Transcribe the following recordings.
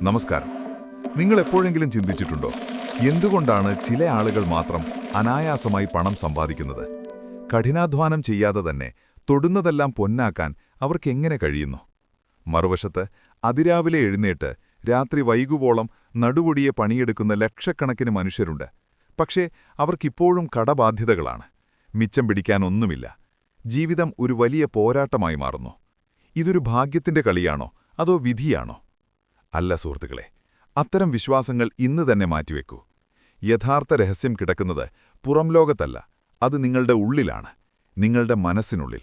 നമസ്കാരം. നിങ്ങൾ എപ്പോഴെങ്കിലും ചിന്തിച്ചിട്ടുണ്ടോ എന്തുകൊണ്ടാണ് ചില ആളുകൾ മാത്രം അനായാസമായി പണം സമ്പാദിക്കുന്നത്? കഠിനാധ്വാനം ചെയ്യാതെ തന്നെ തൊടുന്നതെല്ലാം പൊന്നാക്കാൻ അവർക്ക് എങ്ങനെ കഴിയുന്നു? മറുവശത്ത് അതിരാവിലെ എഴുന്നേറ്റ് രാത്രി വൈകുവോളം നടുവൊടിയെ പണിയെടുക്കുന്ന ലക്ഷക്കണക്കിന് മനുഷ്യരുണ്ട്. പക്ഷേ അവർക്കിപ്പോഴും കടബാധ്യതകളാണ്. മിച്ചം പിടിക്കാൻ ഒന്നുമില്ല. ജീവിതം ഒരു വലിയ പോരാട്ടമായി മാറുന്നു. ഇതൊരു ഭാഗ്യത്തിന്റെ കളിയാണോ അതോ വിധിയാണോ? അല്ല സുഹൃത്തുക്കളെ, അത്തരം വിശ്വാസങ്ങൾ ഇന്ന് തന്നെ മാറ്റിവെക്കൂ. യഥാർത്ഥ രഹസ്യം കിടക്കുന്നത് പുറം ലോകത്തല്ല, അത് നിങ്ങളുടെ ഉള്ളിലാണ്, നിങ്ങളുടെ മനസ്സിനുള്ളിൽ.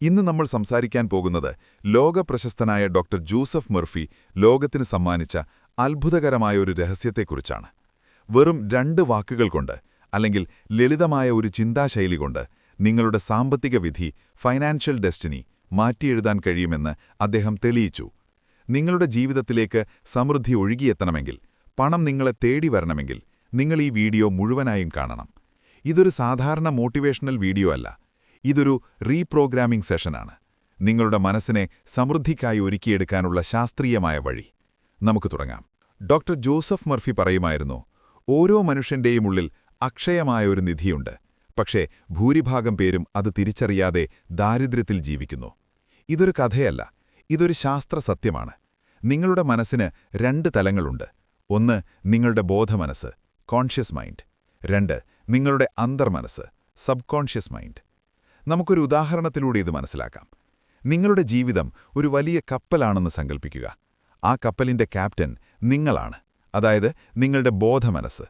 ഇന്ന് നമ്മൾ സംസാരിക്കാൻ പോകുന്നത് ലോകപ്രശസ്തനായ ഡോക്ടർ ജോസഫ് മർഫി ലോകത്തിന് സമ്മാനിച്ച അത്ഭുതകരമായ ഒരു രഹസ്യത്തെക്കുറിച്ചാണ്. വെറും 2 വാക്കുകൾ കൊണ്ട്, അല്ലെങ്കിൽ ലളിതമായ ഒരു ചിന്താശൈലി കൊണ്ട് നിങ്ങളുടെ സാമ്പത്തിക വിധി, ഫൈനാൻഷ്യൽ ഡെസ്റ്റിനി മാറ്റിയെഴുതാൻ കഴിയുമെന്ന് അദ്ദേഹം തെളിയിച്ചു. നിങ്ങളുടെ ജീവിതത്തിലേക്ക് സമൃദ്ധി ഒഴുകിയെത്തണമെങ്കിൽ, പണം നിങ്ങളെ തേടി വരണമെങ്കിൽ നിങ്ങൾ ഈ വീഡിയോ മുഴുവനായും കാണണം. ഇതൊരു സാധാരണ മോട്ടിവേഷണൽ വീഡിയോ അല്ല, ഇതൊരു റീപ്രോഗ്രാമിംഗ് സെഷനാണ്. നിങ്ങളുടെ മനസ്സിനെ സമൃദ്ധിക്കായി ഒരുക്കിയെടുക്കാനുള്ള ശാസ്ത്രീയമായ വഴി. നമുക്ക് തുടങ്ങാം. ഡോക്ടർ ജോസഫ് മർഫി പറയുമായിരുന്നു, ഓരോ മനുഷ്യന്റെയും ഉള്ളിൽ അക്ഷയമായ ഒരു നിധിയുണ്ട്. പക്ഷേ ഭൂരിഭാഗം പേരും അത് തിരിച്ചറിയാതെ ദാരിദ്ര്യത്തിൽ ജീവിക്കുന്നു. ഇതൊരു കഥയല്ല, ഇതൊരു ശാസ്ത്രസത്യമാണ്. നിങ്ങളുടെ മനസ്സിന് 2 തലങ്ങളുണ്ട്. ഒന്ന് നിങ്ങളുടെ ബോധമനസ്സ്, കോൺഷ്യസ് മൈൻഡ്. 2 നിങ്ങളുടെ അന്തർമനസ്സ്, സബ് കോൺഷ്യസ് മൈൻഡ്. നമുക്കൊരു ഉദാഹരണത്തിലൂടെ ഇത് മനസ്സിലാക്കാം. നിങ്ങളുടെ ജീവിതം ഒരു വലിയ കപ്പലാണെന്ന് സങ്കൽപ്പിക്കുക. ആ കപ്പലിന്റെ ക്യാപ്റ്റൻ നിങ്ങളാണ്, അതായത് നിങ്ങളുടെ ബോധമനസ്സ്.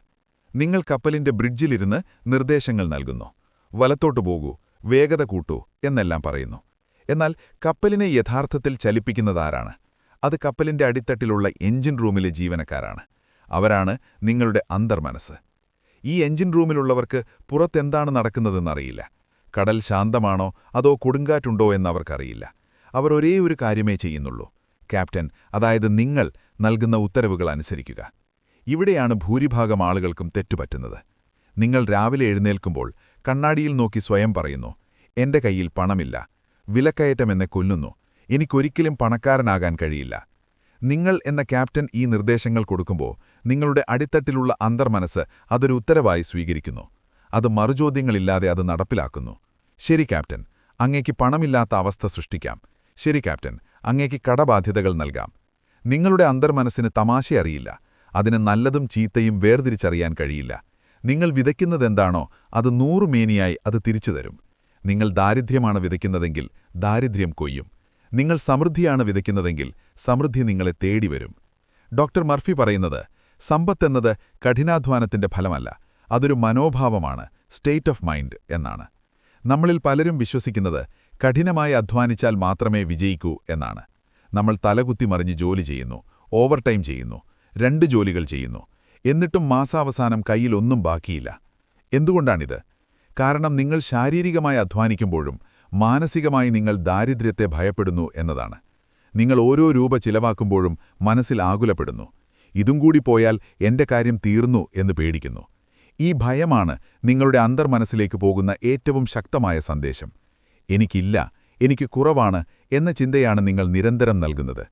നിങ്ങൾ കപ്പലിന്റെ ബ്രിഡ്ജിലിരുന്ന് നിർദ്ദേശങ്ങൾ നൽകുന്നു. വലത്തോട്ടു പോകൂ, വേഗത കൂട്ടൂ എന്നെല്ലാം പറയുന്നു. എന്നാൽ കപ്പലിനെ യഥാർത്ഥത്തിൽ ചലിപ്പിക്കുന്നതാരാണ്? അത് കപ്പലിന്റെ അടിത്തട്ടിലുള്ള എഞ്ചിൻ റൂമിലെ ജീവനക്കാരാണ്. അവരാണ് നിങ്ങളുടെ അന്തർമനസ്സ്. ഈ എഞ്ചിൻ റൂമിലുള്ളവർക്ക് പുറത്തെന്താണ് നടക്കുന്നതെന്നറിയില്ല. കടൽ ശാന്തമാണോ അതോ കൊടുങ്കാറ്റുണ്ടോ എന്നവർക്കറിയില്ല. അവർ ഒരേ ഒരു കാര്യമേ ചെയ്യുന്നുള്ളൂ: ക്യാപ്റ്റൻ, അതായത് നിങ്ങൾ നൽകുന്ന ഉത്തരവുകൾ അനുസരിക്കുക. ഇവിടെയാണ് ഭൂരിഭാഗം ആളുകൾക്കും തെറ്റുപറ്റുന്നത്. നിങ്ങൾ രാവിലെ എഴുന്നേൽക്കുമ്പോൾ കണ്ണാടിയിൽ നോക്കി സ്വയം പറയുന്നു, എന്റെ കയ്യിൽ പണമില്ല, വിലക്കയറ്റം എന്നെ കൊല്ലുന്നു, എനിക്കൊരിക്കലും പണക്കാരനാകാൻ കഴിയില്ല. നിങ്ങൾ എന്ന ക്യാപ്റ്റൻ ഈ നിർദ്ദേശങ്ങൾ കൊടുക്കുമ്പോൾ നിങ്ങളുടെ അടിത്തട്ടിലുള്ള അന്തർമനസ്സ് അതൊരു ഉത്തരവായി സ്വീകരിക്കുന്നു. അത് മറുചോദ്യങ്ങളില്ലാതെ അത് നടപ്പിലാക്കുന്നു. ശരി ക്യാപ്റ്റൻ, അങ്ങേക്ക് പണമില്ലാത്ത അവസ്ഥ സൃഷ്ടിക്കാം. ശരി ക്യാപ്റ്റൻ, അങ്ങേക്ക് കടബാധ്യതകൾ നൽകാം. നിങ്ങളുടെ അന്തർമനസ്സിന് തമാശയറിയില്ല. അതിന് നല്ലതും ചീത്തയും വേർതിരിച്ചറിയാൻ കഴിയില്ല. നിങ്ങൾ വിതയ്ക്കുന്നതെന്താണോ അത് 100 മേനിയായി അത് തിരിച്ചു തരും. നിങ്ങൾ ദാരിദ്ര്യമാണ് വിതയ്ക്കുന്നതെങ്കിൽ ദാരിദ്ര്യം കൊയ്യും. നിങ്ങൾ സമൃദ്ധിയാണ് വിതയ്ക്കുന്നതെങ്കിൽ സമൃദ്ധി നിങ്ങളെ തേടിവരും. ഡോക്ടർ മർഫി പറയുന്നത്, സമ്പത്തെന്നത് കഠിനാധ്വാനത്തിന്റെ ഫലമല്ല, അതൊരു മനോഭാവമാണ്, സ്റ്റേറ്റ് ഓഫ് മൈൻഡ് എന്നാണ്. നമ്മളിൽ പലരും വിശ്വസിക്കുന്നത് കഠിനമായി അധ്വാനിച്ചാൽ മാത്രമേ വിജയിക്കൂ എന്നാണ്. നമ്മൾ തലകുത്തി മറിഞ്ഞ് ജോലി ചെയ്യുന്നു, ഓവർ ടൈം ചെയ്യുന്നു, 2 ജോലികൾ ചെയ്യുന്നു. എന്നിട്ടും മാസാവസാനം കയ്യിൽ ഒന്നും ബാക്കിയില്ല. എന്തുകൊണ്ടാണിത്? കാരണം നിങ്ങൾ ശാരീരികമായി അധ്വാനിക്കുമ്പോഴും മാനസികമായി നിങ്ങൾ ദാരിദ്ര്യത്തെ ഭയപ്പെടുന്നു എന്നതാണ്. നിങ്ങൾ ഓരോ രൂപ ചിലവാക്കുമ്പോഴും മനസ്സിൽ ആകുലപ്പെടുന്നു. ഇതും കൂടി പോയാൽ എന്റെ കാര്യം തീർന്നു എന്ന് പേടിക്കുന്നു. ഈ ഭയമാണ് നിങ്ങളുടെ അന്തർമനസ്സിലേക്ക് പോകുന്ന ഏറ്റവും ശക്തമായ സന്ദേശം. എനിക്കില്ല, എനിക്ക് കുറവാണ് എന്ന ചിന്തയാണ് നിങ്ങൾ നിരന്തരം നൽകുന്നത്.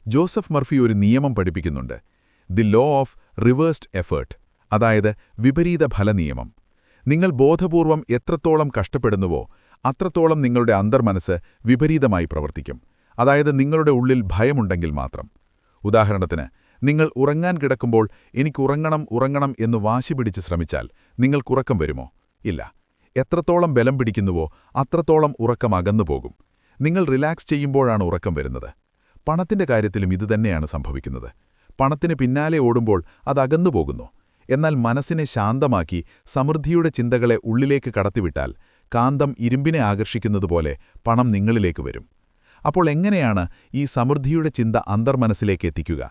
ജോസഫ് മർഫി ഒരു നിയമം പഠിപ്പിക്കുന്നുണ്ട്: the law of reversed effort, അതായത് വിപരീത ഫലനിയമം. നിങ്ങൾ ബോധപൂർവം എത്രത്തോളം കഷ്ടപ്പെടുന്നുവോ അത്രത്തോളം നിങ്ങളുടെ അന്തർമനസ്സ് വിപരീതമായി പ്രവർത്തിക്കും. അതായത് നിങ്ങളുടെ ഉള്ളിൽ ഭയമുണ്ടെങ്കിൽ മാത്രം. ഉദാഹരണത്തിന്, നിങ്ങൾ ഉറങ്ങാൻ കിടക്കുമ്പോൾ ഉറങ്ങണം എന്ന് വാശി പിടിച്ച് ശ്രമിച്ചാൽ നിങ്ങൾക്കുറക്കം വരുമോ? ഇല്ല. എത്രത്തോളം ബലം പിടിക്കുന്നുവോ അത്രത്തോളം ഉറക്കം അകന്നുപോകും. നിങ്ങൾ റിലാക്സ് ചെയ്യുമ്പോഴാണ് ഉറക്കം വരുന്നത്. പണത്തിന്റെ കാര്യത്തിലും ഇതുതന്നെയാണ് സംഭവിക്കുന്നത്. പണത്തിന് പിന്നാലെ ഓടുമ്പോൾ അത് അകന്നുപോകുന്നു. എന്നാൽ മനസ്സിനെ ശാന്തമാക്കി സമൃദ്ധിയുടെ ചിന്തകളെ ഉള്ളിലേക്ക് കടത്തിവിട്ടാൽ കാന്തം ഇരുമ്പിനെ ആകർഷിക്കുന്നതുപോലെ പണം നിങ്ങളിലേക്ക് വരും. അപ്പോൾ എങ്ങനെയാണ് ഈ സമൃദ്ധിയുടെ ചിന്ത അന്തർമനസ്സിലേക്ക് എത്തിക്കുക?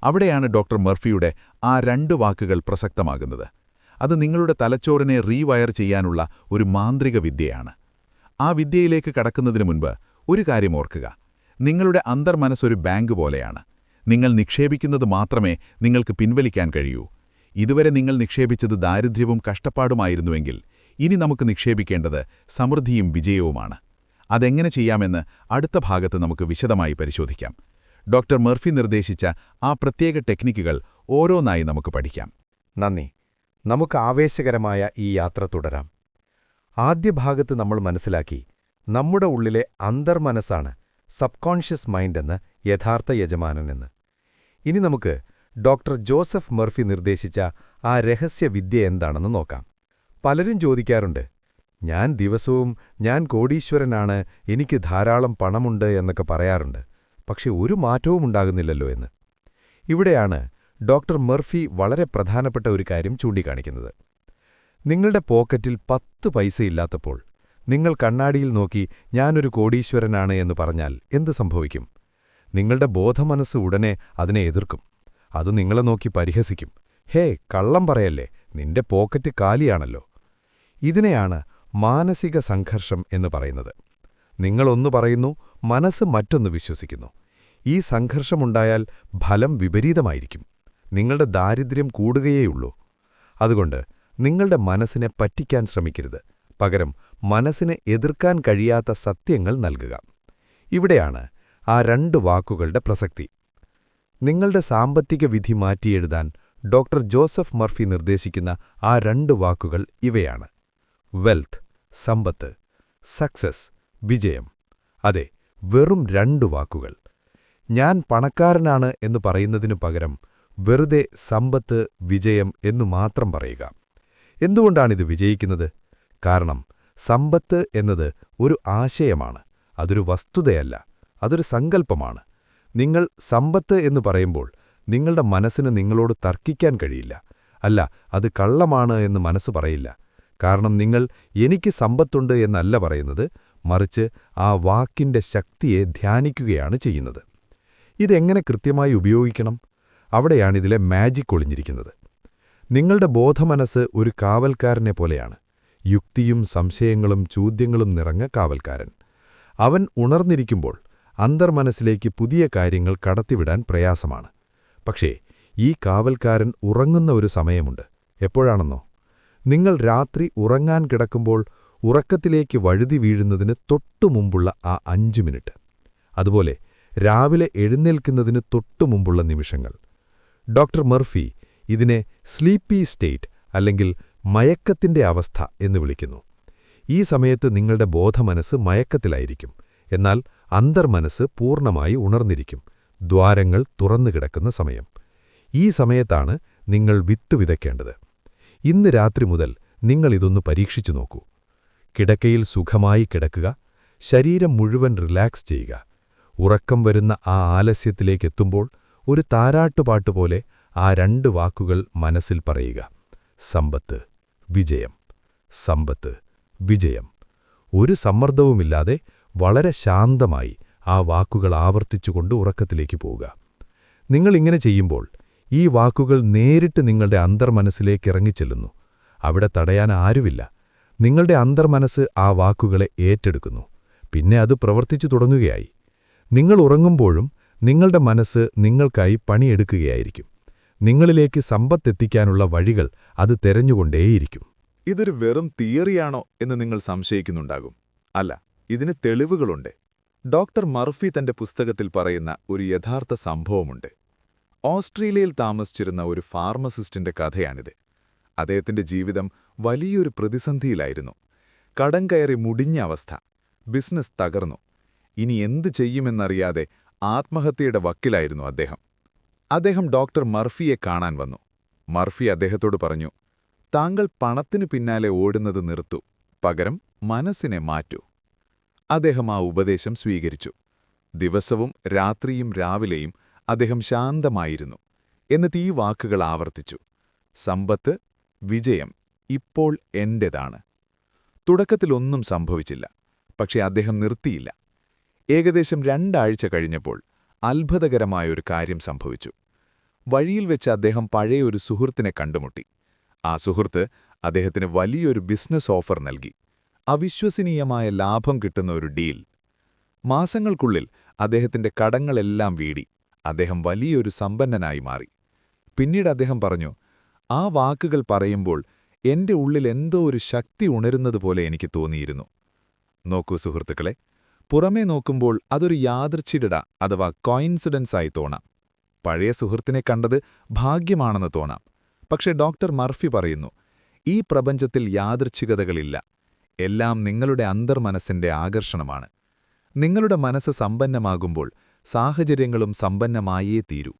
അവിടെയാണ് ഡോക്ടർ മർഫിയുടെ ആ 2 വാക്കുകൾ പ്രസക്തമാകുന്നത്. അത് നിങ്ങളുടെ തലച്ചോറിനെ റീവയർ ചെയ്യാനുള്ള ഒരു മാന്ത്രിക വിദ്യയാണ്. ആ വിദ്യയിലേക്ക് കടക്കുന്നതിന് മുൻപ് ഒരു കാര്യം ഓർക്കുക: നിങ്ങളുടെ അന്തർമനസ്സൊരു ബാങ്ക് പോലെയാണ്. നിങ്ങൾ നിക്ഷേപിക്കുന്നത് മാത്രമേ നിങ്ങൾക്ക് പിൻവലിക്കാൻ കഴിയൂ. ഇതുവരെ നിങ്ങൾ നിക്ഷേപിച്ചത് ദാരിദ്ര്യവും കഷ്ടപ്പാടുമായിരുന്നുവെങ്കിൽ ഇനി നമുക്ക് നിക്ഷേപിക്കേണ്ടത് സമൃദ്ധിയും വിജയവുമാണ്. അതെങ്ങനെ ചെയ്യാമെന്ന് അടുത്ത ഭാഗത്ത് നമുക്ക് വിശദമായി പരിശോധിക്കാം. ഡോക്ടർ മർഫി നിർദ്ദേശിച്ച ആ പ്രത്യേക ടെക്നിക്കുകൾ ഓരോന്നായി നമുക്ക് പഠിക്കാം. നന്ദി. നമുക്ക് ആവേശകരമായ ഈ യാത്ര തുടരാം. ആദ്യ ഭാഗത്ത് നമ്മൾ മനസ്സിലാക്കി നമ്മുടെ ഉള്ളിലെ അന്തർമനസ്സാണ് സബ്കോൺഷ്യസ് മൈൻഡ് എന്ന് യഥാർത്ഥ യജമാനനെന്ന്. ഇനി നമുക്ക് ഡോക്ടർ ജോസഫ് മർഫി നിർദ്ദേശിച്ച ആ രഹസ്യവിദ്യ എന്താണെന്ന് നോക്കാം. പലരും ചോദിക്കാറുണ്ട്, ഞാൻ കോടീശ്വരനാണ്, എനിക്ക് ധാരാളം പണമുണ്ട് എന്നൊക്കെ പറയാറുണ്ട്, പക്ഷെ ഒരു മാറ്റവും ഉണ്ടാകുന്നില്ലല്ലോ എന്ന്. ഇവിടെയാണ് ഡോക്ടർ മർഫി വളരെ പ്രധാനപ്പെട്ട ഒരു കാര്യം ചൂണ്ടിക്കാണിക്കുന്നത്. നിങ്ങളുടെ പോക്കറ്റിൽ 10 പൈസയില്ലാത്തപ്പോൾ നിങ്ങൾ കണ്ണാടിയിൽ നോക്കി ഞാനൊരു കോടീശ്വരനാണ് എന്ന് പറഞ്ഞാൽ എന്ത് സംഭവിക്കും? നിങ്ങളുടെ ബോധമനസ്സ് ഉടനെ അതിനെ എതിർക്കും. അത് നിങ്ങളെ നോക്കി പരിഹസിക്കും. ഹേ, കള്ളം പറയല്ലേ, നിന്റെ പോക്കറ്റ് കാലിയാണല്ലോ. ഇതിനെയാണ് മാനസിക സംഘർഷം എന്ന് പറയുന്നത്. നിങ്ങളൊന്നു പറയുന്നു, മനസ്സ് മറ്റൊന്ന് വിശ്വസിക്കുന്നു. ഈ സംഘർഷമുണ്ടായാൽ ഫലം വിപരീതമായിരിക്കും. നിങ്ങളുടെ ദാരിദ്ര്യം കൂടുകയേയുള്ളൂ. അതുകൊണ്ട് നിങ്ങളുടെ മനസ്സിനെ പറ്റിക്കാൻ ശ്രമിക്കരുത്. പകരം മനസ്സിനെ എതിർക്കാൻ കഴിയാത്ത സത്യങ്ങൾ നൽകുക. ഇവിടെയാണ് ആ 2 വാക്കുകളുടെ പ്രസക്തി. നിങ്ങളുടെ സാമ്പത്തിക വിധി മാറ്റിയെഴുതാൻ ഡോക്ടർ ജോസഫ് മർഫി നിർദ്ദേശിക്കുന്ന ആ 2 വാക്കുകൾ ഇവയാണ്: വെൽത്ത്, സമ്പത്ത്; സക്സസ്, വിജയം. അതെ, വെറും 2 വാക്കുകൾ. ഞാൻ പണക്കാരനാണ് എന്ന് പറയുന്നതിനു പകരം വെറുതെ സമ്പത്ത്, വിജയം എന്നു മാത്രം പറയുക. എന്തുകൊണ്ടാണിത് വിജയിക്കുന്നത്? കാരണം സമ്പത്ത് എന്നത് ഒരു ആശയമാണ്, അതൊരു വസ്തുതയല്ല, അതൊരു സങ്കല്പമാണ്. നിങ്ങൾ സമ്പത്ത് എന്ന് പറയുമ്പോൾ നിങ്ങളുടെ മനസ്സിന് നിങ്ങളോട് തർക്കിക്കാൻ കഴിയില്ല. അല്ല, അത് കള്ളമാണ് എന്ന് മനസ്സ് പറയില്ല. കാരണം നിങ്ങൾ എനിക്ക് സമ്പത്തുണ്ട് എന്നല്ല പറയുന്നത്, മറിച്ച് ആ വാക്കിന്റെ ശക്തിയെ ധ്യാനിക്കുകയാണ് ചെയ്യുന്നത്. ഇതെങ്ങനെ കൃത്യമായി ഉപയോഗിക്കണം? അവിടെയാണിതിലെ മാജിക് ഒളിഞ്ഞിരിക്കുന്നത്. നിങ്ങളുടെ ബോധമനസ്സ് ഒരു കാവൽക്കാരനെ പോലെയാണ്. യുക്തിയും സംശയങ്ങളും ചോദ്യങ്ങളും നിറഞ്ഞ കാവൽക്കാരൻ. അവൻ ഉണർന്നിരിക്കുമ്പോൾ അന്തർമനസ്സിലേക്ക് പുതിയ കാര്യങ്ങൾ കടത്തിവിടാൻ പ്രയാസമാണ്. പക്ഷേ ഈ കാവൽക്കാരൻ ഉറങ്ങുന്ന ഒരു സമയമുണ്ട്. എപ്പോഴാണെന്നോ? നിങ്ങൾ രാത്രി ഉറങ്ങാൻ കിടക്കുമ്പോൾ ഉറക്കത്തിലേക്ക് വഴുതി വീഴുന്നതിന് തൊട്ടുമുമ്പുള്ള ആ 5 മിനിറ്റ്. അതുപോലെ രാവിലെ എഴുന്നേൽക്കുന്നതിന് തൊട്ടുമുമ്പുള്ള നിമിഷങ്ങൾ. ഡോക്ടർ മർഫി ഇതിനെ സ്ലീപ്പി സ്റ്റേറ്റ് അല്ലെങ്കിൽ മയക്കത്തിന്റെ അവസ്ഥ എന്ന് വിളിക്കുന്നു. ഈ സമയത്ത് നിങ്ങളുടെ ബോധമനസ്സ് മയക്കത്തിലായിരിക്കും, എന്നാൽ അന്തർമനസ്സ് പൂർണ്ണമായി ഉണർന്നിരിക്കും. ദ്വാരങ്ങൾ തുറന്നുകിടക്കുന്ന സമയം. ഈ സമയത്താണ് നിങ്ങൾ വിത്ത് വിതയ്ക്കേണ്ടത്. ഇന്ന് രാത്രി മുതൽ നിങ്ങളിതൊന്ന് പരീക്ഷിച്ചു നോക്കൂ. കിടക്കയിൽ സുഖമായി കിടക്കുക, ശരീരം മുഴുവൻ റിലാക്സ് ചെയ്യുക. ഉറക്കം വരുന്ന ആ ആലസ്യത്തിലേക്കെത്തുമ്പോൾ ഒരു താരാട്ടുപാട്ടുപോലെ ആ 2 വാക്കുകൾ മനസ്സിൽ പറയുക: സമ്പത്ത്, വിജയം, സമ്പത്ത്, വിജയം. ഒരു സമ്മർദ്ദവുമില്ലാതെ വളരെ ശാന്തമായി ആ വാക്കുകൾ ആവർത്തിച്ചുകൊണ്ട് ഉറക്കത്തിലേക്ക് പോവുക. നിങ്ങളിങ്ങനെ ചെയ്യുമ്പോൾ ഈ വാക്കുകൾ നേരിട്ട് നിങ്ങളുടെ അന്തർമനസ്സിലേക്ക് ഇറങ്ങിച്ചെല്ലുന്നു. അവിടെ തടയാൻ ആരുമില്ല. നിങ്ങളുടെ അന്തർമനസ്സ് ആ വാക്കുകളെ ഏറ്റെടുക്കുന്നു. പിന്നെ അത് പ്രവർത്തിച്ചു തുടങ്ങുകയായി. നിങ്ങൾ ഉറങ്ങുമ്പോഴും നിങ്ങളുടെ മനസ്സ് നിങ്ങൾക്കായി പണിയെടുക്കുകയായിരിക്കും. നിങ്ങളിലേക്ക് സമ്പത്തെത്തിക്കാനുള്ള വഴികൾ അത് തെരഞ്ഞുകൊണ്ടേയിരിക്കും. ഇതൊരു വെറും തിയറിയാണോ എന്ന് നിങ്ങൾ സംശയിക്കുന്നുണ്ടാകും. അല്ല, ഇതിന് തെളിവുകളുണ്ട്. ഡോക്ടർ മർഫി തന്റെ പുസ്തകത്തിൽ പറയുന്ന ഒരു യഥാർത്ഥ സംഭവമുണ്ട്. ഓസ്ട്രേലിയയിൽ താമസിച്ചിരുന്ന ഒരു ഫാർമസിസ്റ്റിന്റെ കഥയാണിത്. അദ്ദേഹത്തിന്റെ ജീവിതം വലിയൊരു പ്രതിസന്ധിയിലായിരുന്നു. കടം കയറി മുടിഞ്ഞ അവസ്ഥ. ബിസിനസ് തകർന്നു. ഇനി എന്തു ചെയ്യുമെന്നറിയാതെ ആത്മഹത്യയുടെ വക്കിലായിരുന്നു അദ്ദേഹം ഡോക്ടർ മർഫിയെ കാണാൻ വന്നു. മർഫി അദ്ദേഹത്തോട് പറഞ്ഞു, താങ്കൾ പണത്തിനു പിന്നാലെ ഓടുന്നത് നിർത്തൂ, പകരം മനസ്സിനെ മാറ്റൂ. അദ്ദേഹം ആ ഉപദേശം സ്വീകരിച്ചു. ദിവസവും രാത്രിയും രാവിലെയും അദ്ദേഹം ശാന്തമായിരുന്നു. എന്നിട്ട് ഈ വാക്കുകൾ ആവർത്തിച്ചു: സമ്പത്ത്, വിജയം ഇപ്പോൾ എന്റേതാണ്. തുടക്കത്തിലൊന്നും സംഭവിച്ചില്ല. പക്ഷേ അദ്ദേഹം നിർത്തിയില്ല. ഏകദേശം 2 ആഴ്ച കഴിഞ്ഞപ്പോൾ അത്ഭുതകരമായൊരു കാര്യം സംഭവിച്ചു. വഴിയിൽ വെച്ച് അദ്ദേഹം പഴയ ഒരു സുഹൃത്തിനെ കണ്ടുമുട്ടി. ആ സുഹൃത്ത് അദ്ദേഹത്തിന് വലിയൊരു ബിസിനസ് ഓഫർ നൽകി. അവിശ്വസനീയമായ ലാഭം കിട്ടുന്ന ഒരു ഡീൽ. മാസങ്ങൾക്കുള്ളിൽ അദ്ദേഹത്തിന്റെ കടങ്ങളെല്ലാം വീടി. അദ്ദേഹം വലിയൊരു സമ്പന്നനായി മാറി. പിന്നീട് അദ്ദേഹം പറഞ്ഞു, ആ വാക്കുകൾ പറയുമ്പോൾ എന്റെ ഉള്ളിൽ എന്തോ ഒരു ശക്തി ഉണരുന്നതുപോലെ എനിക്ക് തോന്നിയിരുന്നു. നോക്കൂ സുഹൃത്തുക്കളെ, പുറമേ നോക്കുമ്പോൾ അതൊരു യാദൃച്ഛികത അഥവാ കോയിൻസിഡൻസായി തോന്നാം. പഴയ സുഹൃത്തിനെ കണ്ടത് ഭാഗ്യമാണെന്ന് തോന്നാം. പക്ഷേ ഡോക്ടർ മർഫി പറയുന്നു, ഈ പ്രപഞ്ചത്തിൽ യാദൃച്ഛികതകളില്ല. എല്ലാം നിങ്ങളുടെ അന്തർമനസ്സിന്റെ ആകർഷണമാണ്. നിങ്ങളുടെ മനസ്സ് സമ്പന്നമാകുമ്പോൾ സാഹചര്യങ്ങളും സമ്പന്നമായേ തീരൂ.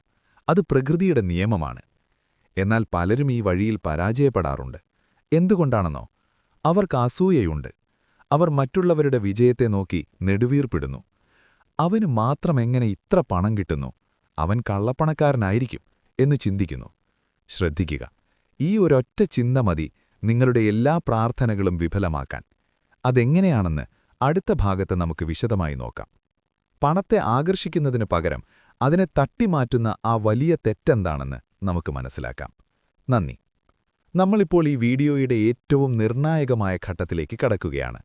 അത് പ്രകൃതിയുടെ നിയമമാണ്. എന്നാൽ പലരും ഈ വഴിയിൽ പരാജയപ്പെടാറുണ്ട്. എന്തുകൊണ്ടാണെന്നോ? അവർക്ക് അസൂയയുണ്ട്. അവർ മറ്റുള്ളവരുടെ വിജയത്തെ നോക്കി നെടുവീർപ്പിടുന്നു. അവന് മാത്രം എങ്ങനെ ഇത്ര പണം കിട്ടുന്നു? അവൻ കള്ളപ്പണക്കാരനായിരിക്കും എന്ന് ചിന്തിക്കുന്നു. ശ്രദ്ധിക്കുക, ഈ ഒരൊറ്റ ചിന്ത മതി നിങ്ങളുടെ എല്ലാ പ്രാർത്ഥനകളും വിഫലമാക്കാൻ. അതെങ്ങനെയാണെന്ന് അടുത്ത ഭാഗത്ത് നമുക്ക് വിശദമായി നോക്കാം. പണത്തെ ആകർഷിക്കുന്നതിനു പകരം അതിനെ തട്ടിമാറ്റുന്ന ആ വലിയ തെറ്റെന്താണെന്ന് നമുക്ക് മനസ്സിലാക്കാം. നന്ദി. നമ്മളിപ്പോൾ ഈ വീഡിയോയുടെ ഏറ്റവും നിർണായകമായ ഘട്ടത്തിലേക്ക് കടക്കുകയാണ്.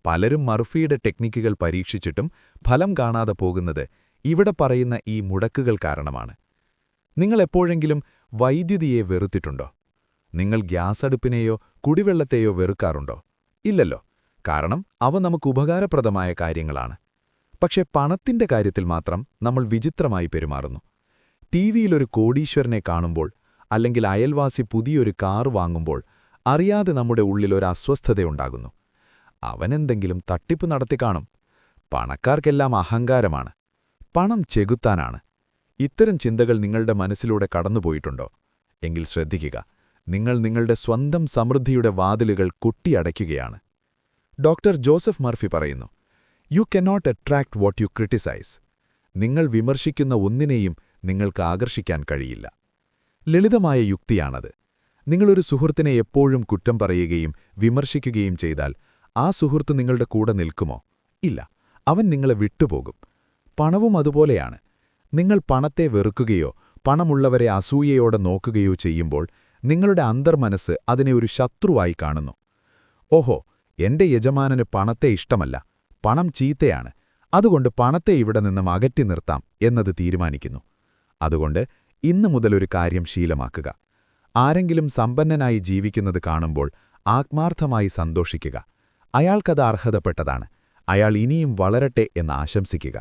പലരും മർഫിയുടെ ടെക്നിക്കുകൾ പരീക്ഷിച്ചിട്ടും ഫലം കാണാതെ പോകുന്നത് ഇവിടെ പറയുന്ന ഈ മുടക്കുകൾ കാരണമാണ്. നിങ്ങൾ എപ്പോഴെങ്കിലും വൈദ്യുതിയെ വെറുത്തിട്ടുണ്ടോ? നിങ്ങൾ ഗ്യാസ് അടുപ്പിനെയോ കുടിവെള്ളത്തെയോ വെറുക്കാറുണ്ടോ? ഇല്ലല്ലോ. കാരണം അവ നമുക്ക് ഉപകാരപ്രദമായ കാര്യങ്ങളാണ്. പക്ഷേ പണത്തിന്റെ കാര്യത്തിൽ മാത്രം നമ്മൾ വിചിത്രമായി പെരുമാറുന്നു. ടിവിയിലൊരു കോടീശ്വരനെ കാണുമ്പോൾ, അല്ലെങ്കിൽ അയൽവാസി പുതിയൊരു കാർ വാങ്ങുമ്പോൾ അറിയാതെ നമ്മുടെ ഉള്ളിലൊരു അസ്വസ്ഥതയുണ്ടാകുന്നു. അവനെന്തെങ്കിലും തട്ടിപ്പ് നടത്തിക്കാണും. പണക്കാർക്കെല്ലാം അഹങ്കാരമാണ്. പണം ചെകുത്താനാണ്. ഇത്തരം ചിന്തകൾ നിങ്ങളുടെ മനസ്സിലൂടെ കടന്നുപോയിട്ടുണ്ടോ? എങ്കിൽ ശ്രദ്ധിക്കുക, നിങ്ങൾ നിങ്ങളുടെ സ്വന്തം സമൃദ്ധിയുടെ വാതിലുകൾ കൊട്ടിയടയ്ക്കുകയാണ്. ഡോക്ടർ ജോസഫ് മർഫി പറയുന്നു, you cannot attract what you criticise. നിങ്ങൾ വിമർശിക്കുന്ന ഒന്നിനെയും നിങ്ങൾക്ക് ആകർഷിക്കാൻ കഴിയില്ല. ലളിതമായ യുക്തിയാണത്. നിങ്ങളൊരു സുഹൃത്തിനെ എപ്പോഴും കുറ്റം പറയുകയും വിമർശിക്കുകയും ചെയ്താൽ ആ സുഹൃത്ത് നിങ്ങളുടെ കൂടെ നിൽക്കുമോ? ഇല്ല, അവൻ നിങ്ങളെ വിട്ടുപോകും. പണവും അതുപോലെയാണ്. നിങ്ങൾ പണത്തെ വെറുക്കുകയോ പണമുള്ളവരെ അസൂയയോടെ നോക്കുകയോ ചെയ്യുമ്പോൾ നിങ്ങളുടെ അന്തർമനസ്സ് അതിനെ ഒരു ശത്രുവായി കാണുന്നു. ഓഹോ, എന്റെ യജമാനന് പണത്തെ ഇഷ്ടമല്ല, പണം ചീത്തയാണ്, അതുകൊണ്ട് പണത്തെ ഇവിടെ നിന്നും അകറ്റി നിർത്താം എന്നത് തീരുമാനിക്കുന്നു. അതുകൊണ്ട് ഇന്നു മുതലൊരു കാര്യം ശീലമാക്കുക. ആരെങ്കിലും സമ്പന്നനായി ജീവിക്കുന്നത് കാണുമ്പോൾ ആത്മാർത്ഥമായി സന്തോഷിക്കുക. അയാൾക്കത് അർഹതപ്പെട്ടതാണ്. അയാൾ ഇനിയും വളരട്ടെ എന്ന് ആശംസിക്കുക.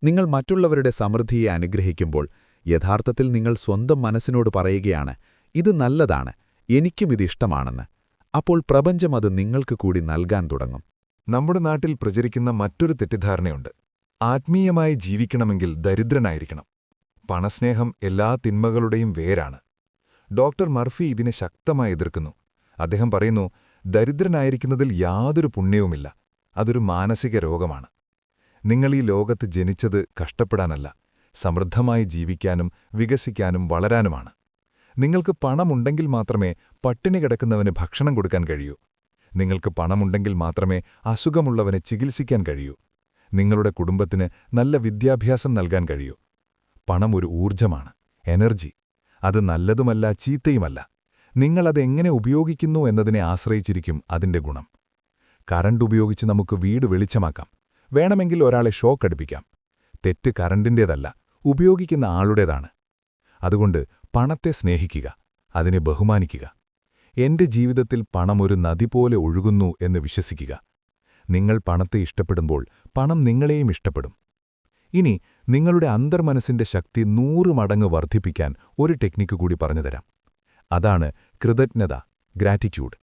നിങ്ങൾ മറ്റുള്ളവരുടെ സമൃദ്ധിയെ അനുഗ്രഹിക്കുമ്പോൾ യഥാർത്ഥത്തിൽ നിങ്ങൾ സ്വന്തം മനസ്സിനോട് പറയുകയാണ്, ഇത് നല്ലതാണ്, എനിക്കും ഇതിഷ്ടമാണെന്ന്. അപ്പോൾ പ്രപഞ്ചം അത് നിങ്ങൾക്ക് കൂടി നൽകാൻ തുടങ്ങും. നമ്മുടെ നാട്ടിൽ പ്രചരിക്കുന്ന മറ്റൊരു തെറ്റിദ്ധാരണയുണ്ട്. ആത്മീയമായി ജീവിക്കണമെങ്കിൽ ദരിദ്രനായിരിക്കണം. പണസ്നേഹം എല്ലാ തിന്മകളുടെയും വേരാണ്. ഡോക്ടർ മർഫി ഇതിനെ ശക്തമായി എതിർക്കുന്നു. അദ്ദേഹം പറയുന്നു, ദരിദ്രനായിരിക്കുന്നതിൽ യാതൊരു പുണ്യവുമില്ല. അതൊരു മാനസിക രോഗമാണ്. നിങ്ങൾ ഈ ലോകത്ത് ജനിച്ചത് കഷ്ടപ്പെടാനല്ല, സമൃദ്ധമായി ജീവിക്കാനും വികസിക്കാനും വളരാനുമാണ്. നിങ്ങൾക്ക് പണമുണ്ടെങ്കിൽ മാത്രമേ പട്ടിണി കിടക്കുന്നവന് ഭക്ഷണം കൊടുക്കാൻ കഴിയൂ. നിങ്ങൾക്ക് പണമുണ്ടെങ്കിൽ മാത്രമേ അസുഖമുള്ളവനെ ചികിത്സിക്കാൻ കഴിയൂ. നിങ്ങളുടെ കുടുംബത്തിന് നല്ല വിദ്യാഭ്യാസം നൽകാൻ കഴിയൂ. പണം ഒരു ഊർജ്ജമാണ്, എനർജി. അത് നല്ലതുമല്ല ചീത്തയുമല്ല. നിങ്ങളതെങ്ങനെ ഉപയോഗിക്കുന്നു എന്നതിനെ ആശ്രയിച്ചിരിക്കും അതിന്റെ ഗുണം. കറണ്ട് ഉപയോഗിച്ച് നമുക്ക് വീട് വെളിച്ചമാക്കാം. വേണമെങ്കിൽ ഒരാളെ ഷോക്കടിപ്പിക്കാം. തെറ്റ് കറണ്ടിൻ്റേതല്ല, ഉപയോഗിക്കുന്ന ആളുടേതാണ്. അതുകൊണ്ട് പണത്തെ സ്നേഹിക്കുക, അതിനെ ബഹുമാനിക്കുക. എന്റെ ജീവിതത്തിൽ പണം ഒരു നദി പോലെ ഒഴുകുന്നു എന്ന് വിശ്വസിക്കുക. നിങ്ങൾ പണത്തെ ഇഷ്ടപ്പെടുമ്പോൾ പണം നിങ്ങളെയും ഇഷ്ടപ്പെടും. ഇനി നിങ്ങളുടെ അന്തർമനസ്സിന്റെ ശക്തി 100 മടങ്ങ് വർദ്ധിപ്പിക്കാൻ ഒരു ടെക്നിക്ക് കൂടി പറഞ്ഞുതരാം. അതാണ് കൃതജ്ഞത, ഗ്രാറ്റിറ്റ്യൂഡ്.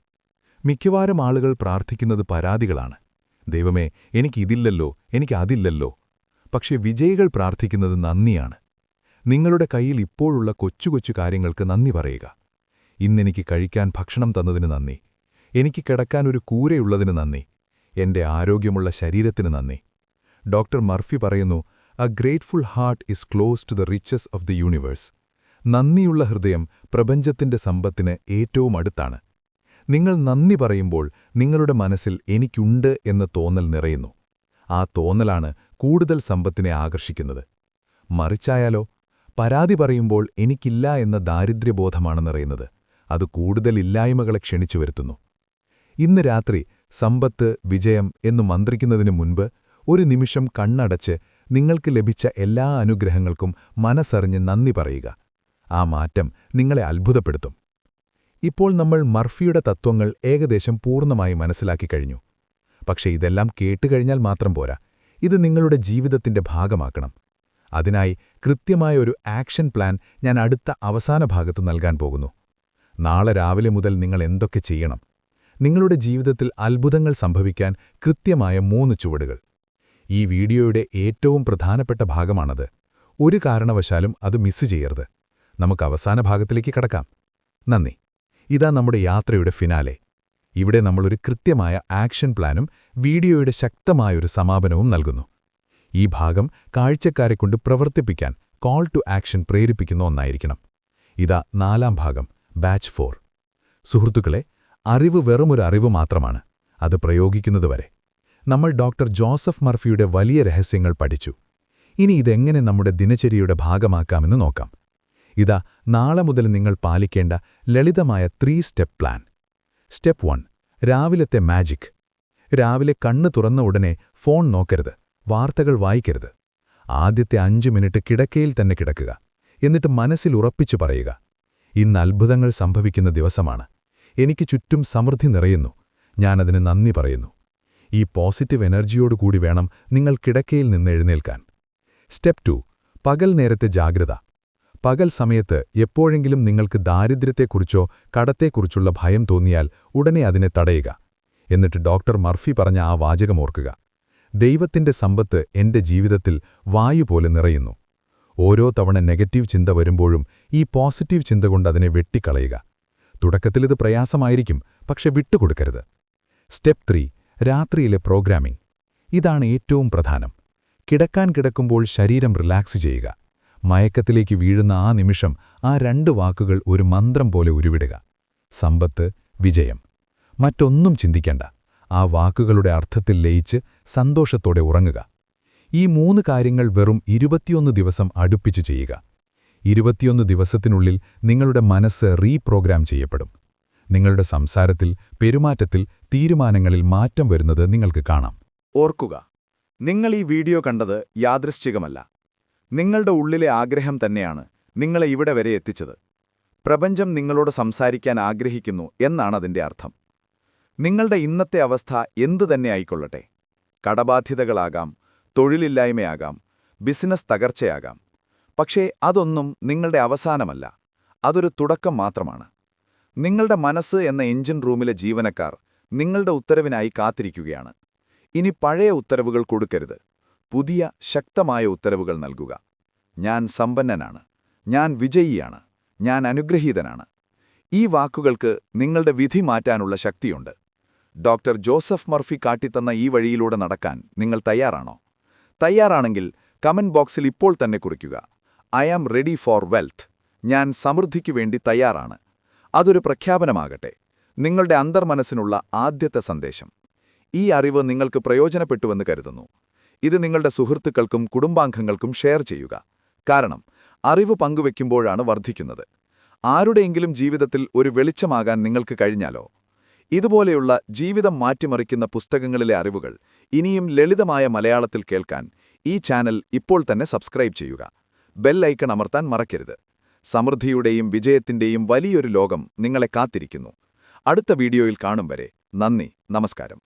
മിക്കവാറും ആളുകൾ പ്രാർത്ഥിക്കുന്നത് പരാതികളാണ്. ദൈവമേ, എനിക്കിതില്ലല്ലോ, എനിക്കതില്ലല്ലോ. പക്ഷെ വിജയികൾ പ്രാർത്ഥിക്കുന്നത് നന്ദിയാണ്. നിങ്ങളുടെ കയ്യിൽ ഇപ്പോഴുള്ള കൊച്ചു കൊച്ചു കാര്യങ്ങൾക്ക് നന്ദി പറയുക. ഇന്നെനിക്ക് കഴിക്കാൻ ഭക്ഷണം തന്നതിന് നന്ദി. എനിക്ക് കിടക്കാൻ ഒരു കൂരയുള്ളതിന് നന്ദി. എന്റെ ആരോഗ്യമുള്ള ശരീരത്തിന് നന്ദി. ഡോക്ടർ മർഫി പറയുന്നു, a grateful heart is close to the riches of the universe. നന്ദിയുള്ള ഹൃദയം പ്രപഞ്ചത്തിന്റെ സമ്പത്തിന് ഏറ്റവും അടുത്താണ്. നിങ്ങൾ നന്ദി പറയുമ്പോൾ നിങ്ങളുടെ മനസ്സിൽ എനിക്കുണ്ട് എന്ന തോന്നൽ നിറയുന്നു. ആ തോന്നലാണ് കൂടുതൽ സമ്പത്തിനെ ആകർഷിക്കുന്നത്. മറിച്ചായാലോ, പരാതി പറയുമ്പോൾ എനിക്കില്ല എന്ന ദാരിദ്ര്യബോധമാണ് നിറയുന്നത്. അത് കൂടുതൽ ഇല്ലായ്മകളെ ക്ഷണിച്ചു വരുത്തുന്നു. ഇന്ന് രാത്രി സമ്പത്ത്, വിജയം എന്നു മന്ത്രിക്കുന്നതിനു മുൻപ് ഒരു നിമിഷം കണ്ണടച്ച് നിങ്ങൾക്ക് ലഭിച്ച എല്ലാ അനുഗ്രഹങ്ങൾക്കും മനസ്സറിഞ്ഞ് നന്ദി പറയുക. ആ മാറ്റം നിങ്ങളെ അത്ഭുതപ്പെടുത്തും. ഇപ്പോൾ നമ്മൾ മർഫിയുടെ തത്വങ്ങൾ ഏകദേശം പൂർണ്ണമായി മനസ്സിലാക്കി കഴിഞ്ഞു. പക്ഷേ ഇതെല്ലാം കേട്ടുകഴിഞ്ഞാൽ മാത്രം പോരാ. ഇത് നിങ്ങളുടെ ജീവിതത്തിന്റെ ഭാഗമാക്കണം. അതിനായി കൃത്യമായ ഒരു ആക്ഷൻ പ്ലാൻ ഞാൻ അടുത്ത അവസാന ഭാഗത്ത് നൽകാൻ പോകുന്നു. നാളെ രാവിലെ മുതൽ നിങ്ങൾ എന്തൊക്കെ ചെയ്യണം? നിങ്ങളുടെ ജീവിതത്തിൽ അത്ഭുതങ്ങൾ സംഭവിക്കാൻ കൃത്യമായ 3 ചുവടുകൾ. ഈ വീഡിയോയുടെ ഏറ്റവും പ്രധാനപ്പെട്ട ഭാഗമാണത്. ഒരു കാരണവശാലും അത് മിസ് ചെയ്യരുത്. നമുക്ക് അവസാന ഭാഗത്തിലേക്ക് കടക്കാം. നന്ദി. ഇതാ നമ്മുടെ യാത്രയുടെ ഫിനാലെ. ഇവിടെ നമ്മളൊരു കൃത്യമായ ആക്ഷൻ പ്ലാനും വീഡിയോയുടെ ശക്തമായൊരു സമാപനവും നൽകുന്നു. ഈ ഭാഗം കാഴ്ചക്കാരെക്കൊണ്ട് പ്രവർത്തിപ്പിക്കാൻ കോൾ ടു ആക്ഷൻ പ്രേരിപ്പിക്കുന്ന ഒന്നായിരിക്കണം. ഇതാ 4ാം ഭാഗം, ബാച്ച് 4. സുഹൃത്തുക്കളെ, അറിവ് വെറുമൊരു അറിവ് മാത്രമാണ്. അത് പ്രയോഗിക്കുന്നതുവരെ. നമ്മൾ ഡോക്ടർ ജോസഫ് മർഫിയുടെ വലിയ രഹസ്യങ്ങൾ പഠിച്ചു. ഇനി ഇതെങ്ങനെ നമ്മുടെ ദിനചര്യയുടെ ഭാഗമാക്കാമെന്ന് നോക്കാം. ഇതാ നാളെ മുതൽ നിങ്ങൾ പാലിക്കേണ്ട ലളിതമായ 3 സ്റ്റെപ്പ് പ്ലാൻ. സ്റ്റെപ്പ് 1, രാവിലത്തെ മാജിക്. രാവിലെ കണ്ണ് തുറന്ന ഉടനെ ഫോൺ നോക്കരുത്, വാർത്തകൾ വായിക്കരുത്. ആദ്യത്തെ 5 മിനിറ്റ് കിടക്കയിൽ തന്നെ കിടക്കുക. എന്നിട്ട് മനസ്സിൽ ഉറപ്പിച്ചു പറയുക, ഇന്ന് അത്ഭുതങ്ങൾ സംഭവിക്കുന്ന ദിവസമാണ്. എനിക്ക് ചുറ്റും സമൃദ്ധി നിറയുന്നു. ഞാനതിന് നന്ദി പറയുന്നു. ഈ പോസിറ്റീവ് എനർജിയോടുകൂടി വേണം നിങ്ങൾ കിടക്കയിൽ നിന്ന് എഴുന്നേൽക്കാൻ. സ്റ്റെപ്പ് 2, പകൽ നേരത്തെ ജാഗ്രത. പകൽ സമയത്ത് എപ്പോഴെങ്കിലും നിങ്ങൾക്ക് ദാരിദ്ര്യത്തെക്കുറിച്ചോ കടത്തെക്കുറിച്ചുള്ള ഭയം തോന്നിയാൽ ഉടനെ അതിനെ തടയുക. എന്നിട്ട് ഡോക്ടർ മർഫി പറഞ്ഞ ആ വാചകമോർക്കുക, ദൈവത്തിന്റെ സമ്പത്ത് എന്റെ ജീവിതത്തിൽ വായു പോലെ നിറയുന്നു. ഓരോ തവണ നെഗറ്റീവ് ചിന്ത വരുമ്പോഴും ഈ പോസിറ്റീവ് ചിന്ത കൊണ്ട് അതിനെ വെട്ടിക്കളയുക. തുടക്കത്തിൽ ഇത് പ്രയാസമായിരിക്കും, പക്ഷെ വിട്ടുകൊടുക്കരുത്. സ്റ്റെപ്പ് 3, രാത്രിയിലെ പ്രോഗ്രാമിംഗ്. ഇതാണ് ഏറ്റവും പ്രധാനം. കിടക്കാൻ കിടക്കുമ്പോൾ ശരീരം റിലാക്സ് ചെയ്യുക. മയക്കത്തിലേക്ക് വീഴുന്ന ആ നിമിഷം ആ 2 വാക്കുകൾ ഒരു മന്ത്രം പോലെ ഉരുവിടുക. സമ്പത്ത്, വിജയം. മറ്റൊന്നും ചിന്തിക്കണ്ട. ആ വാക്കുകളുടെ അർത്ഥത്തിൽ ലയിച്ച് സന്തോഷത്തോടെ ഉറങ്ങുക. ഈ 3 കാര്യങ്ങൾ വെറും 21 ദിവസം അടുപ്പിച്ചു ചെയ്യുക. 21 ദിവസത്തിനുള്ളിൽ നിങ്ങളുടെ മനസ്സ് റീപ്രോഗ്രാം ചെയ്യപ്പെടും. നിങ്ങളുടെ സംസാരത്തിൽ, പെരുമാറ്റത്തിൽ, തീരുമാനങ്ങളിൽ മാറ്റം വരുന്നത് നിങ്ങൾക്ക് കാണാം. ഓർക്കുക, നിങ്ങൾ ഈ വീഡിയോ കണ്ടത് യാദൃശ്ചികമല്ല. നിങ്ങളുടെ ഉള്ളിലെ ആഗ്രഹം തന്നെയാണ് നിങ്ങളെ ഇവിടെ വരെ എത്തിച്ചത്. പ്രപഞ്ചം നിങ്ങളോട് സംസാരിക്കാൻ ആഗ്രഹിക്കുന്നു എന്നാണ് അതിന്റെ അർത്ഥം. നിങ്ങളുടെ ഇന്നത്തെ അവസ്ഥ എന്തുതന്നെ ആയിക്കൊള്ളട്ടെ, കടബാധ്യതകളാകാം, തൊഴിലില്ലായ്മയാകാം, ബിസിനസ് തകർച്ചയാകാം. പക്ഷേ അതൊന്നും നിങ്ങളുടെ അവസാനമല്ല, അതൊരു തുടക്കം മാത്രമാണ്. നിങ്ങളുടെ മനസ്സ് എന്ന എഞ്ചിൻ റൂമിലെ ജീവനക്കാർ നിങ്ങളുടെ ഉത്തരവിനായി കാത്തിരിക്കുകയാണ്. ഇനി പഴയ ഉത്തരവുകൾ കൊടുക്കരുത്, പുതിയ ശക്തമായ ഉത്തരവുകൾ നൽകുക. ഞാൻ സമ്പന്നനാണ്, ഞാൻ വിജയിയാണ്, ഞാൻ അനുഗ്രഹീതനാണ്. ഈ വാക്കുകൾക്ക് നിങ്ങളുടെ വിധി മാറ്റാനുള്ള ശക്തിയുണ്ട്. ഡോക്ടർ ജോസഫ് മർഫി കാട്ടിത്തന്ന ഈ വഴിയിലൂടെ നടക്കാൻ നിങ്ങൾ തയ്യാറാണോ? തയ്യാറാണെങ്കിൽ കമന്റ് ബോക്സിൽ ഇപ്പോൾ തന്നെ കുറിക്കുക, I am ready for wealth. ഞാൻ സമൃദ്ധിക്കു വേണ്ടി തയ്യാറാണ്. അതൊരു പ്രഖ്യാപനമാകട്ടെ, നിങ്ങളുടെ അന്തർമനസ്സിനുള്ള ആദ്യത്തെ സന്ദേശം. ഈ അറിവ് നിങ്ങൾക്ക് പ്രയോജനപ്പെട്ടുവെന്ന് കരുതുന്നു. ഇത് നിങ്ങളുടെ സുഹൃത്തുക്കൾക്കും കുടുംബാംഗങ്ങൾക്കും ഷെയർ ചെയ്യുക. കാരണം അറിവ് പങ്കുവെക്കുമ്പോഴാണ് വർദ്ധിക്കുന്നത്. ആരുടെയെങ്കിലും ജീവിതത്തിൽ ഒരു വെളിച്ചമാകാൻ നിങ്ങൾക്ക് കഴിഞ്ഞാലോ? ഇതുപോലെയുള്ള ജീവിതം മാറ്റിമറിക്കുന്ന പുസ്തകങ്ങളിലെ അറിവുകൾ ഇനിയും ലളിതമായ മലയാളത്തിൽ കേൾക്കാൻ ഈ ചാനൽ ഇപ്പോൾ തന്നെ സബ്സ്ക്രൈബ് ചെയ്യുക. ബെൽ ഐക്കൺ അമർത്താൻ മറക്കരുത്. സമൃദ്ധിയുടെയും വിജയത്തിന്റെയും വലിയൊരു ലോകം നിങ്ങളെ കാത്തിരിക്കുന്നു. അടുത്ത വീഡിയോയിൽ കാണും വരെ നന്ദി, നമസ്കാരം.